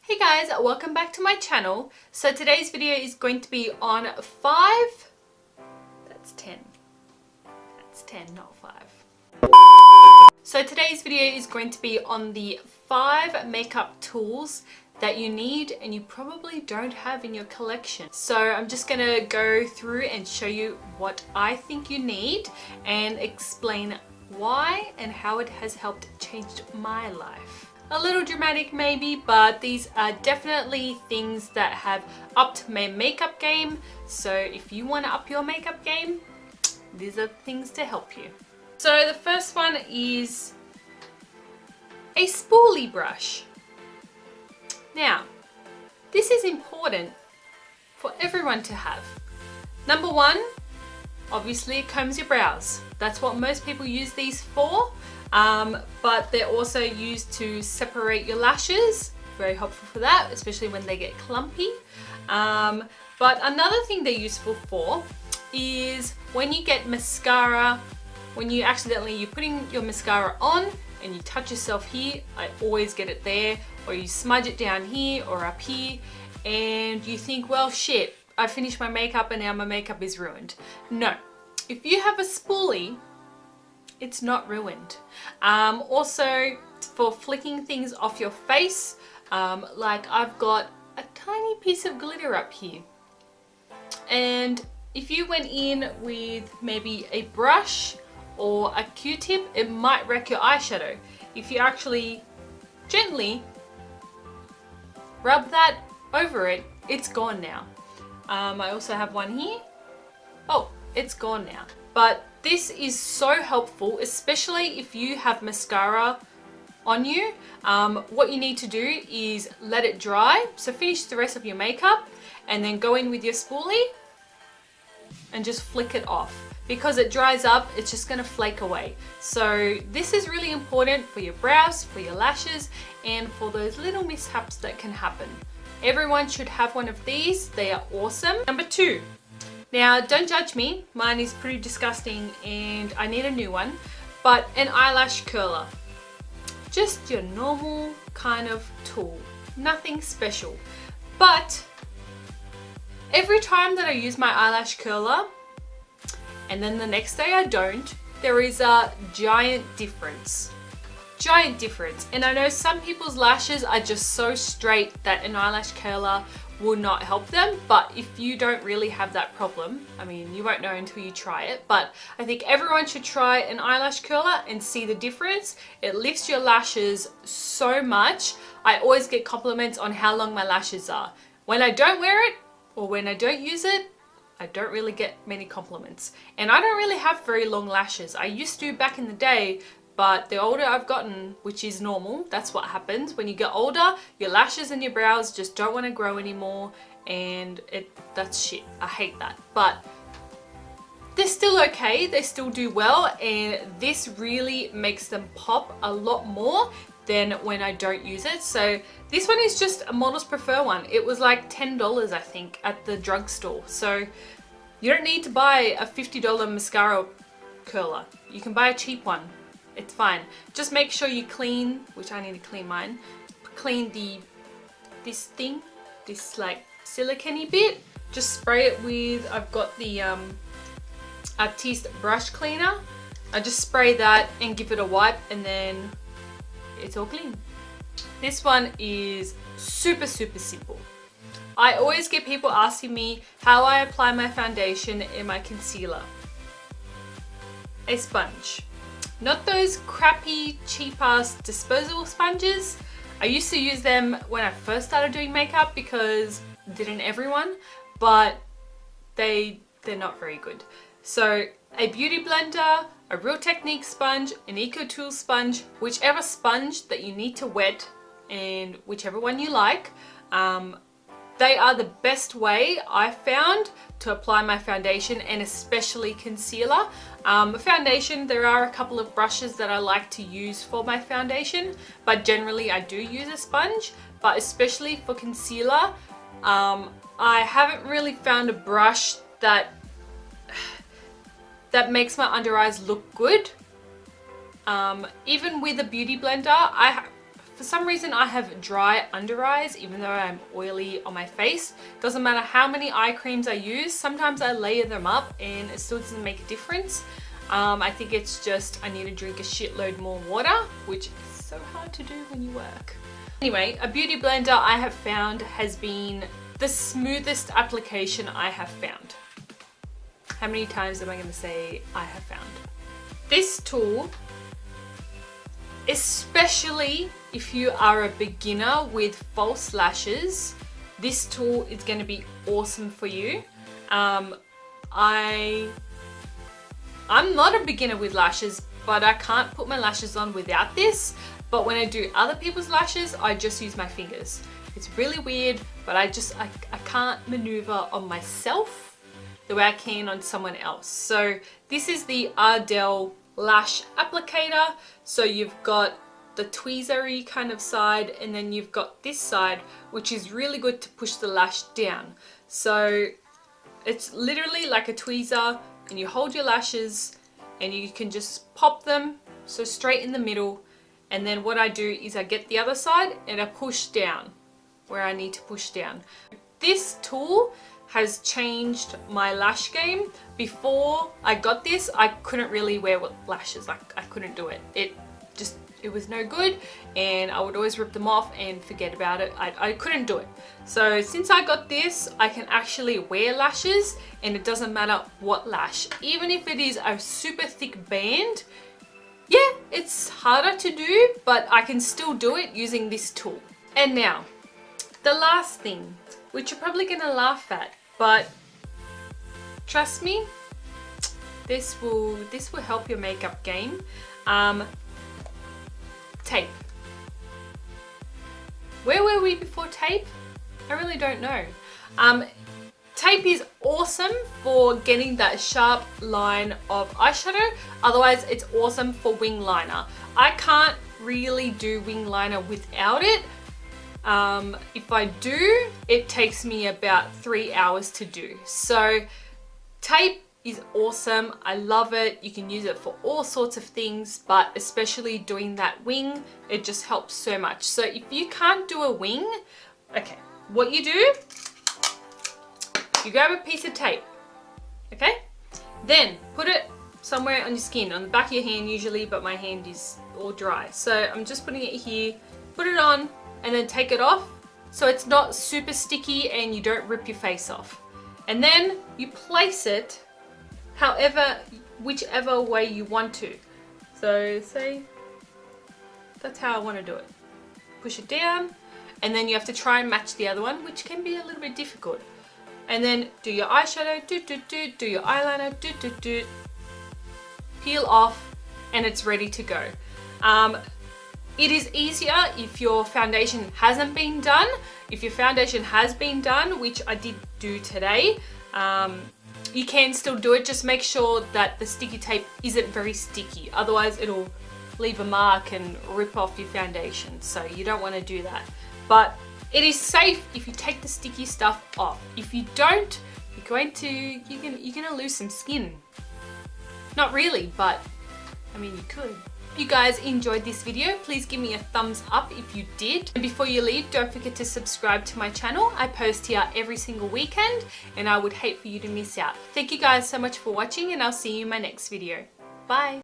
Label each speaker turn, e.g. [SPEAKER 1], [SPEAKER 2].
[SPEAKER 1] Hey guys, welcome back to my channel. So today's video is going to be on that's 10, not 5. So today's video is going to be on the 5 makeup tools that you need and you probably don't have in your collection. So I'm just gonna go through and show you what I think you need and explain why and how it has helped change my life. A little dramatic maybe, but these are definitely things that have upped my makeup game. So if you want to up your makeup game, these are things to help you. So the first one is a spoolie brush. Now, this is important for everyone to have. Number one, obviously it combs your brows. That's what most people use these for. But they're also used to separate your lashes. Very helpful for that, especially when they get clumpy. But another thing they're useful for is when you get mascara, when you're putting your mascara on and you touch yourself here, I always get it there, or you smudge it down here or up here, and you think, well shit, I finished my makeup and now my makeup is ruined. No, if you have a spoolie, it's not ruined. Also, for flicking things off your face, like I've got a tiny piece of glitter up here. And if you went in with maybe a brush or a Q-tip, it might wreck your eyeshadow. If you actually gently rub that over it, it's gone now. I also have one here. Oh, it's gone now. But this is so helpful, especially if you have mascara on you. What you need to do is let it dry. So finish the rest of your makeup and then go in with your spoolie and just flick it off. Because it dries up, it's just gonna flake away. So this is really important for your brows, for your lashes, and for those little mishaps that can happen. Everyone should have one of these. They are awesome. Number 2. Now, don't judge me, mine is pretty disgusting and I need a new one, but an eyelash curler. Just your normal kind of tool, nothing special. But every time that I use my eyelash curler and then the next day I don't, there is a giant difference. Giant difference. And I know some people's lashes are just so straight that an eyelash curler will not help them, but if you don't really have that problem, I mean, you won't know until you try it, but I think everyone should try an eyelash curler and see the difference. It lifts your lashes so much. I always get compliments on how long my lashes are. When I don't wear it or when I don't use it, I don't really get many compliments. And I don't really have very long lashes. I used to back in the day, but the older I've gotten, which is normal, that's what happens. When you get older, your lashes and your brows just don't want to grow anymore, and that's shit. I hate that. But they're still okay, they still do well, and this really makes them pop a lot more than when I don't use it. So this one is just a Models Prefer one. It was like $10, I think, at the drugstore. So you don't need to buy a $50 mascara curler. You can buy a cheap one. It's fine. Just make sure you clean, which I need to clean mine, clean this like silicone-y bit. Just spray it with, I've got the Artiste brush cleaner. I just spray that and give it a wipe and then it's all clean. This one is super simple. I always get people asking me how I apply my foundation and my concealer. A sponge. Not those crappy, cheap-ass disposable sponges. I used to use them when I first started doing makeup because didn't everyone, but they're not very good. So a beauty blender, a Real Technique sponge, an Eco Tools sponge, whichever sponge that you need to wet and whichever one you like. They are the best way I found to apply my foundation and especially concealer. Foundation, there are a couple of brushes that I like to use for my foundation, but generally I do use a sponge. But especially for concealer, I haven't really found a brush that makes my under eyes look good. Even with a beauty blender, for some reason I have dry under eyes even though I'm oily on my face. Doesn't matter how many eye creams I use, sometimes I layer them up and it still doesn't make a difference. I think it's just I need to drink a shitload more water, which is so hard to do when you work. Anyway, a beauty blender I have found has been the smoothest application I have found. How many times am I going to say I have found? This tool, especially if you are a beginner with false lashes, this tool is going to be awesome for you. I'm not a beginner with lashes, but I can't put my lashes on without this. But when I do other people's lashes, I just use my fingers. It's really weird, but I can't maneuver on myself the way I can on someone else. So this is the Ardell lash applicator. So you've got the tweezery kind of side, and then you've got this side, which is really good to push the lash down. So it's literally like a tweezer, and you hold your lashes and you can just pop them so straight in the middle. And then what I do is I get the other side and I push down where I need to push down. This tool has changed my lash game. Before I got this, I couldn't really wear lashes. Like, I couldn't do it. It was no good, and I would always rip them off and forget about it. I couldn't do it. So since I got this, I can actually wear lashes, and it doesn't matter what lash. Even if it is a super thick band, yeah, it's harder to do, but I can still do it using this tool. And now, the last thing, which you're probably gonna laugh at, but trust me, this will help your makeup game. Tape. Where were we before tape? I really don't know. Tape is awesome for getting that sharp line of eyeshadow. Otherwise, it's awesome for wing liner. I can't really do wing liner without it. If I do, it takes me about 3 hours to do. So tape is awesome. I love it. You can use it for all sorts of things, but especially doing that wing, it just helps so much. So if you can't do a wing, okay, what you do, you grab a piece of tape, okay? Then put it somewhere on your skin, on the back of your hand usually, but my hand is all dry. So I'm just putting it here, put it on, and then take it off so it's not super sticky and you don't rip your face off. And then you place it whichever way you want to. So say, that's how I want to do it. Push it down, and then you have to try and match the other one, which can be a little bit difficult. And then do your eyeshadow, do your eyeliner, peel off, and it's ready to go. It is easier if your foundation hasn't been done. If your foundation has been done, which I did do today, you can still do it. Just make sure that the sticky tape isn't very sticky. Otherwise, it'll leave a mark and rip off your foundation. So you don't want to do that. But it is safe if you take the sticky stuff off. If you don't, you're gonna lose some skin. Not really, but I mean, you could. If you guys enjoyed this video, please give me a thumbs up if you did. And before you leave, don't forget to subscribe to my channel. I post here every single weekend, and I would hate for you to miss out. Thank you guys so much for watching, and I'll see you in my next video. Bye.